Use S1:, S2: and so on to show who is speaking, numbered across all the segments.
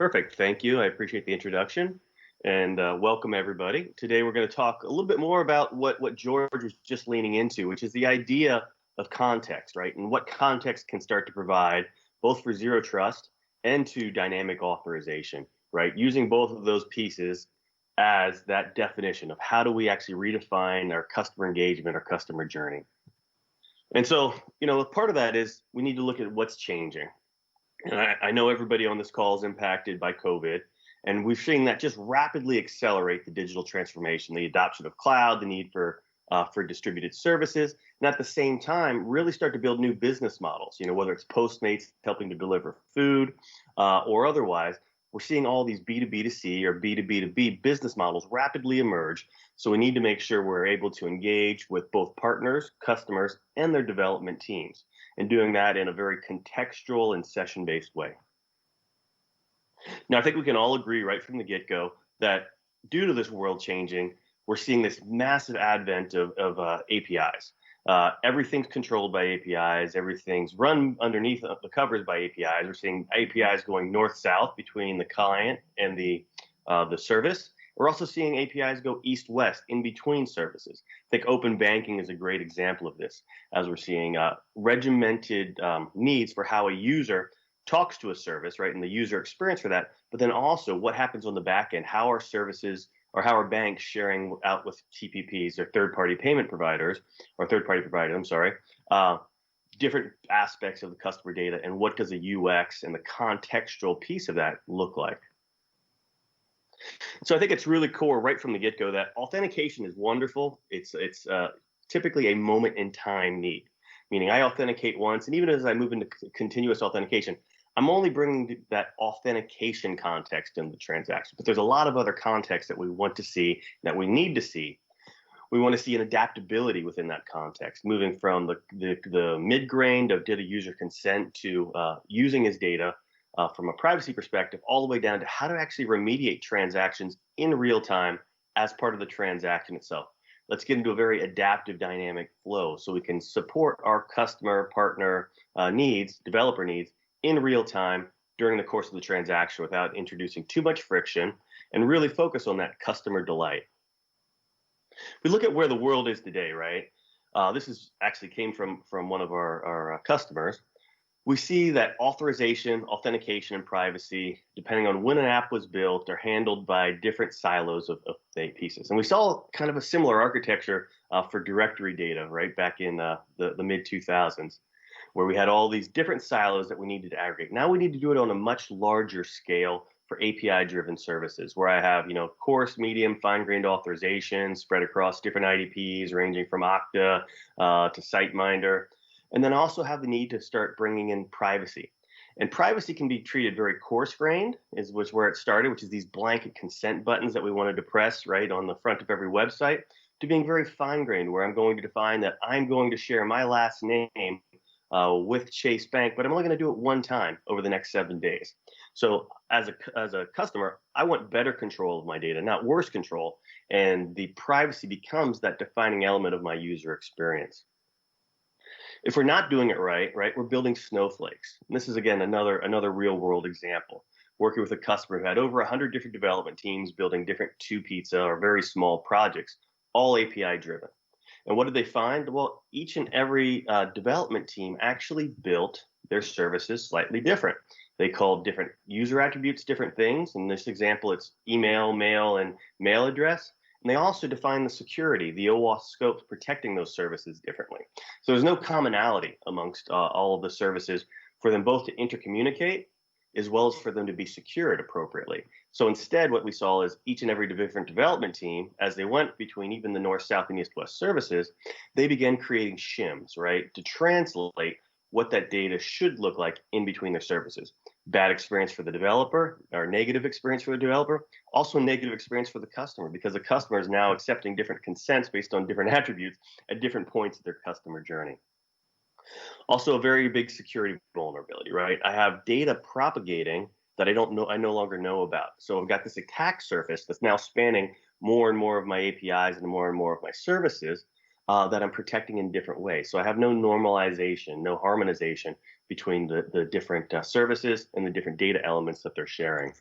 S1: Perfect. Thank you. I appreciate the introduction and welcome everybody. Today we're going to talk a little bit more about what George was just leaning into, which is the idea of context, right? And what context can start to provide both for zero trust and to dynamic authorization, right? Using both of those pieces as that definition of how do we actually redefine our customer engagement, our customer journey. And so, part of that is we need to look at what's changing. And I know everybody on this call is impacted by COVID, and we're seeing that just rapidly accelerate the digital transformation, the adoption of cloud, the need for distributed services, and at the same time, really start to build new business models. Whether it's Postmates helping to deliver food or otherwise, we're seeing all these B2B2C or B2B2B business models rapidly emerge. So we need to make sure we're able to engage with both partners, customers, and their development teams, and doing that in a very contextual and session-based way. Now, I think we can all agree right from the get-go that due to this world changing, we're seeing this massive advent of APIs. Everything's controlled by APIs. Everything's run underneath the covers by APIs. We're seeing APIs going north-south between the client and the service. We're also seeing APIs go east-west in between services. I think open banking is a great example of this, as we're seeing regimented needs for how a user talks to a service, right, and the user experience for that, but then also what happens on the back end, how our services or how are banks sharing out with TPPs or third-party payment providers, or third-party providers, I'm sorry, different aspects of the customer data, and what does a UX and the contextual piece of that look like. So I think it's really core right from the get-go that authentication is wonderful. It's typically a moment in time need, meaning I authenticate once, and even as I move into continuous authentication, I'm only bringing that authentication context in the transaction. But there's a lot of other context that we want to see, that we need to see. We want to see an adaptability within that context, moving from the mid-grain of did a user consent to using his data from a privacy perspective, all the way down to how to actually remediate transactions in real time as part of the transaction itself. Let's get into a very adaptive dynamic flow so we can support our customer, partner needs, developer needs in real time during the course of the transaction without introducing too much friction, and really focus on that customer delight. We look at where the world is today, right? This is actually came from one of our customers. We see that authorization, authentication, and privacy, depending on when an app was built, are handled by different silos of pieces. And we saw kind of a similar architecture for directory data, right, back in the mid-2000s, where we had all these different silos that we needed to aggregate. Now we need to do it on a much larger scale for API-driven services, where I have, coarse, medium, fine-grained authorization spread across different IDPs, ranging from Okta to SiteMinder. And then also have the need to start bringing in privacy. And privacy can be treated very coarse-grained, was where it started, which is these blanket consent buttons that we wanted to press right on the front of every website, to being very fine-grained, where I'm going to define that I'm going to share my last name with Chase Bank, but I'm only going to do it one time over the next 7 days. So as a customer, I want better control of my data, not worse control, and the privacy becomes that defining element of my user experience. If we're not doing it right, we're building snowflakes. And this is, again, another real world example. Working with a customer who had over 100 different development teams building different two pizza or very small projects, all API driven. And what did they find? Well, each and every development team actually built their services slightly different. They called different user attributes different things. In this example, it's email, mail, and mail address. And they also define the security, the OAuth scopes protecting those services differently. So there's no commonality amongst all of the services for them both to intercommunicate as well as for them to be secured appropriately. So instead, what we saw is each and every different development team, as they went between even the north, south, and east-west services, they began creating shims, right, to translate what that data should look like in between their services. Bad experience for the developer, or negative experience for the developer, also a negative experience for the customer, because the customer is now accepting different consents based on different attributes at different points of their customer journey. Also, a very big security vulnerability, right? I have data propagating that I no longer know about. So I've got this attack surface that's now spanning more and more of my APIs and more of my services that I'm protecting in different ways. So I have no normalization, no harmonization between the different services and the different data elements that they're sharing.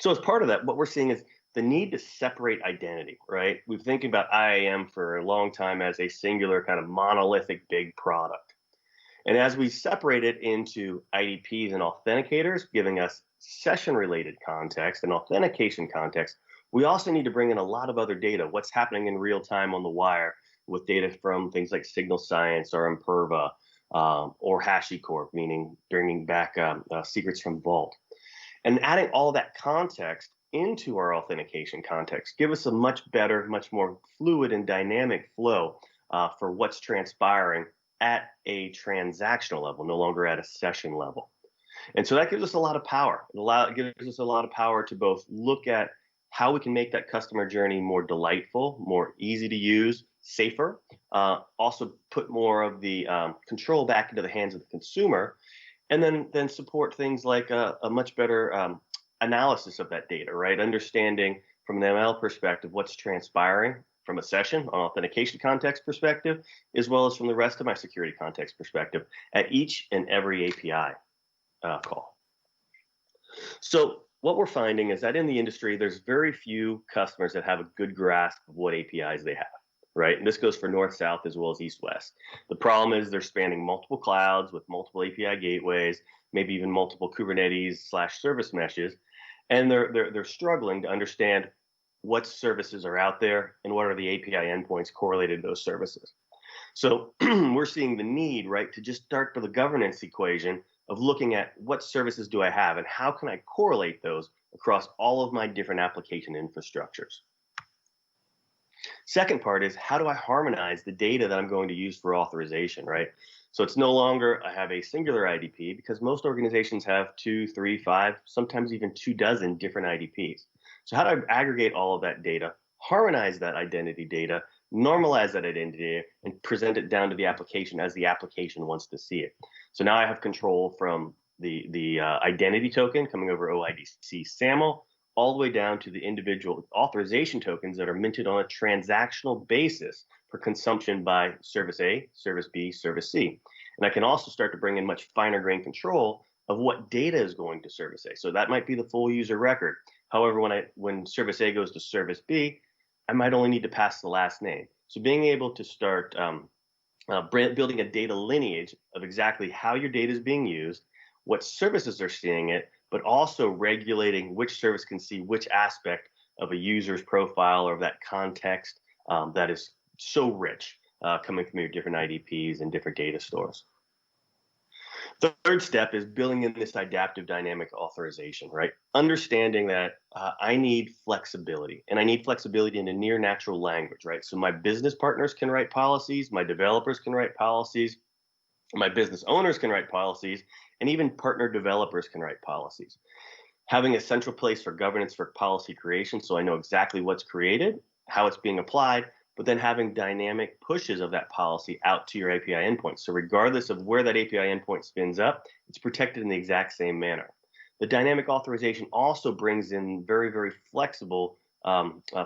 S1: So as part of that, what we're seeing is the need to separate identity, right? We've been thinking about IAM for a long time as a singular kind of monolithic big product. And as we separate it into IDPs and authenticators, giving us session related context and authentication context, we also need to bring in a lot of other data, what's happening in real time on the wire with data from things like Signal Science or Imperva or HashiCorp, meaning bringing back secrets from Vault. And adding all that context into our authentication context give us a much better, much more fluid and dynamic flow for what's transpiring at a transactional level, no longer at a session level. And so that gives us a lot of power. It gives us a lot of power to both look at how we can make that customer journey more delightful, more easy to use, safer. Also, put more of the control back into the hands of the consumer, and then support things like a much better analysis of that data, right? Understanding from an ML perspective what's transpiring from a session on authentication context perspective, as well as from the rest of my security context perspective at each and every API call. So what we're finding is that in the industry, there's very few customers that have a good grasp of what APIs they have, right? And this goes for north, south, as well as east, west. The problem is they're spanning multiple clouds with multiple API gateways, maybe even multiple Kubernetes/service meshes, and they're struggling to understand what services are out there and what are the API endpoints correlated to those services. So we're seeing the need, right, to just start with the governance equation of looking at what services do I have and how can I correlate those across all of my different application infrastructures. Second part is how do I harmonize the data that I'm going to use for authorization, right? So it's no longer I have a singular IDP because most organizations have 2, 3, 5, sometimes even 24 different IDPs. So how do I aggregate all of that data, harmonize that identity data, normalize that identity, and present it down to the application as the application wants to see it? So now I have control from the identity token coming over OIDC SAML all the way down to the individual authorization tokens that are minted on a transactional basis for consumption by service A, service B, service C. And I can also start to bring in much finer grain control of what data is going to service A. So that might be the full user record. However, when service A goes to service B, I might only need to pass the last name. So being able to start building a data lineage of exactly how your data is being used, what services are seeing it, but also regulating which service can see which aspect of a user's profile or of that context that is so rich coming from your different IDPs and different data stores. The third step is building in this adaptive dynamic authorization, right? Understanding that I need flexibility, and I need flexibility in a near natural language, right? So my business partners can write policies, my developers can write policies, my business owners can write policies, and even partner developers can write policies. Having a central place for governance for policy creation, so I know exactly what's created, how it's being applied, but then having dynamic pushes of that policy out to your API endpoint. So regardless of where that API endpoint spins up, it's protected in the exact same manner. The dynamic authorization also brings in very, very flexible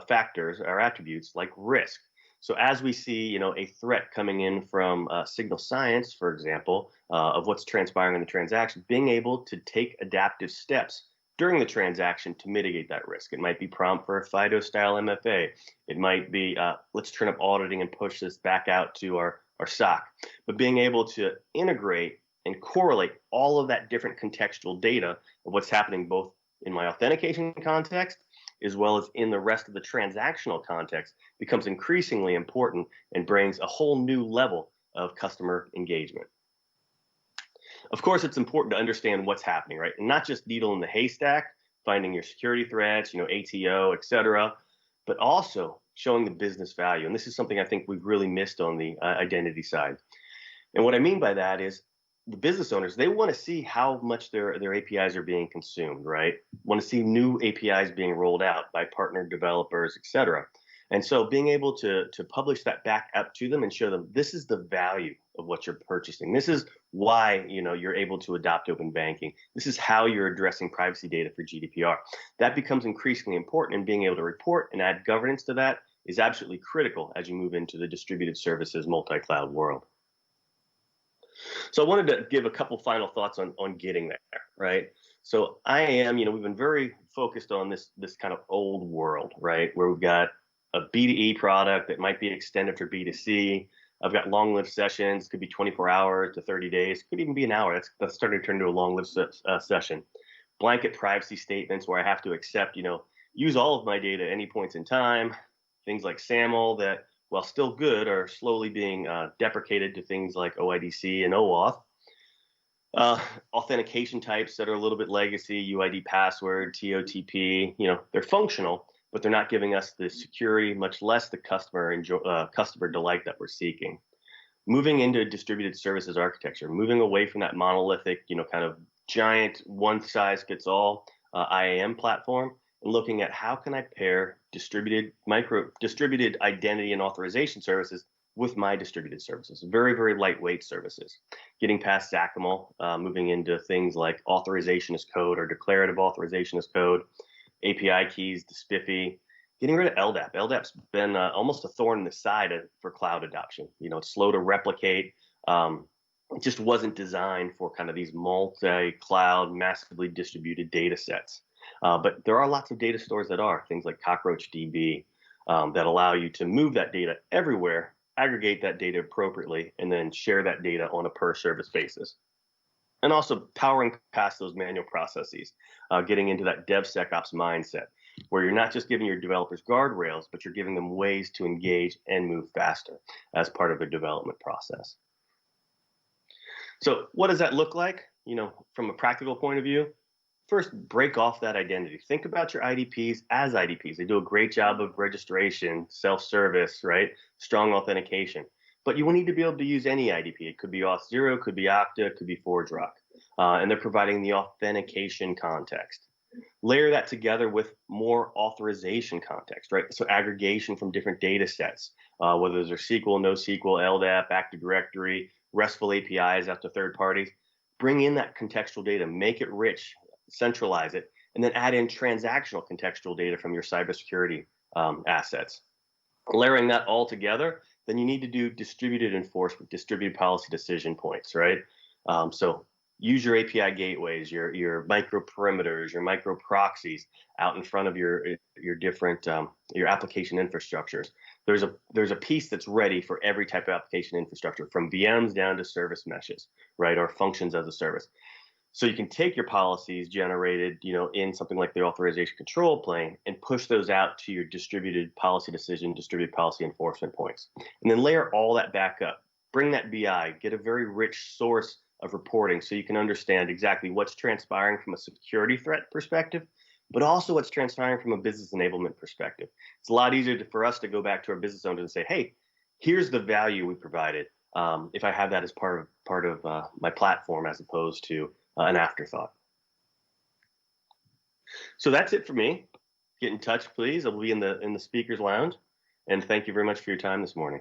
S1: factors or attributes like risk. So as we see, a threat coming in from Signal Science, for example, of what's transpiring in the transaction, being able to take adaptive steps during the transaction to mitigate that risk. It might be prompt for a FIDO-style MFA. It might be, let's turn up auditing and push this back out to our SOC. But being able to integrate and correlate all of that different contextual data of what's happening both in my authentication context as well as in the rest of the transactional context becomes increasingly important and brings a whole new level of customer engagement. Of course, it's important to understand what's happening, right? And not just needle in the haystack, finding your security threats, ATO, et cetera, but also showing the business value. And this is something I think we've really missed on the identity side. And what I mean by that is the business owners, they want to see how much their APIs are being consumed, right? Want to see new APIs being rolled out by partner developers, et cetera. And so being able to publish that back up to them and show them this is the value of what you're purchasing. This is why you're able to adopt open banking. This is how you're addressing privacy data for GDPR. That becomes increasingly important, and being able to report and add governance to that is absolutely critical as you move into the distributed services multi-cloud world. So I wanted to give a couple final thoughts on getting there, right? So IAM, we've been very focused on this kind of old world, right? Where we've got a B2E product that might be extended for B2C. I've got long-lived sessions, could be 24 hours to 30 days, could even be an hour. That's starting to turn into a long-lived session. Blanket privacy statements where I have to accept, use all of my data at any points in time. Things like SAML that, while still good, are slowly being deprecated to things like OIDC and OAuth. Authentication types that are a little bit legacy, UID password, TOTP, they're functional, but they're not giving us the security, much less the customer delight that we're seeking. Moving into distributed services architecture, moving away from that monolithic, kind of giant one size fits all IAM platform, and looking at how can I pair distributed identity and authorization services with my distributed services, very, very lightweight services. Getting past XACML, moving into things like authorization as code or declarative authorization as code, API keys to SPIFFE, getting rid of LDAP. LDAP's been almost a thorn in the side for cloud adoption. It's slow to replicate. It just wasn't designed for kind of these multi-cloud, massively distributed data sets. But there are lots of data stores that are, things like CockroachDB, that allow you to move that data everywhere, aggregate that data appropriately, and then share that data on a per service basis. And also powering past those manual processes, getting into that DevSecOps mindset, where you're not just giving your developers guardrails, but you're giving them ways to engage and move faster as part of their development process. So what does that look like, from a practical point of view? First, break off that identity. Think about your IDPs as IDPs. They do a great job of registration, self-service, right? Strong authentication. But you will need to be able to use any IDP. It could be Auth0, could be Okta, could be ForgeRock. And they're providing the authentication context. Layer that together with more authorization context, right? So aggregation from different data sets, whether those are SQL, NoSQL, LDAP, Active Directory, RESTful APIs out to third parties. Bring in that contextual data, make it rich, centralize it, and then add in transactional contextual data from your cybersecurity assets. Layering that all together, then you need to do distributed enforcement, distributed policy decision points, right? So use your API gateways, your micro perimeters, your micro proxies out in front of your different your application infrastructures. There's a piece that's ready for every type of application infrastructure, from VMs down to service meshes, right, or functions as a service. So you can take your policies generated, in something like the authorization control plane and push those out to your distributed policy decision, distributed policy enforcement points, and then layer all that back up. Bring that BI, get a very rich source of reporting so you can understand exactly what's transpiring from a security threat perspective, but also what's transpiring from a business enablement perspective. It's a lot easier for us to go back to our business owners and say, hey, here's the value we provided, if I have that as part of my platform as opposed to an afterthought. So that's it for me. Get in touch, please. I'll be in the speakers lounge. And thank you very much for your time this morning.